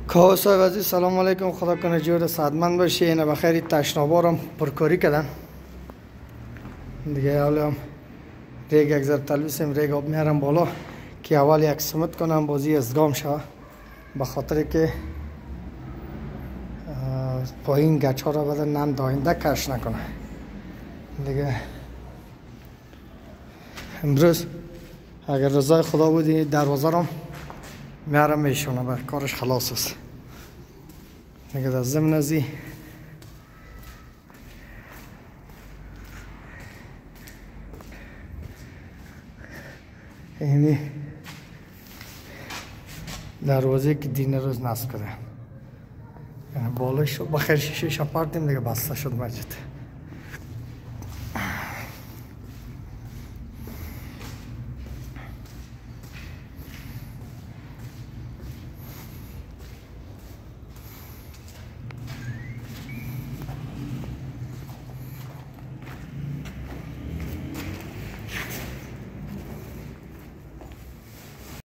کاوسای وزیر سلام علیکم. خدا کنه جور سعادتمند باشی. اینا بخیر تشنابارم پرکاری کردن دیگه. حالا هم ریگ یک ذره تلویسم ریگ آب میارم بالا که اول یک سمت کنم بازی ازگام شوه، به خاطر که پایین گچ ها را بدن نم داینده کش نکنه دیگه. امروز اگر رضای خدا بودی دروازه رو میارم میشونه و کارش خلاص است دیگه. در ضمن ازی اینی دروازه که دین روز نصب کرده، یعنی بالش شد بخیر شیشه شپردیم دیگه بسته شد مسجد.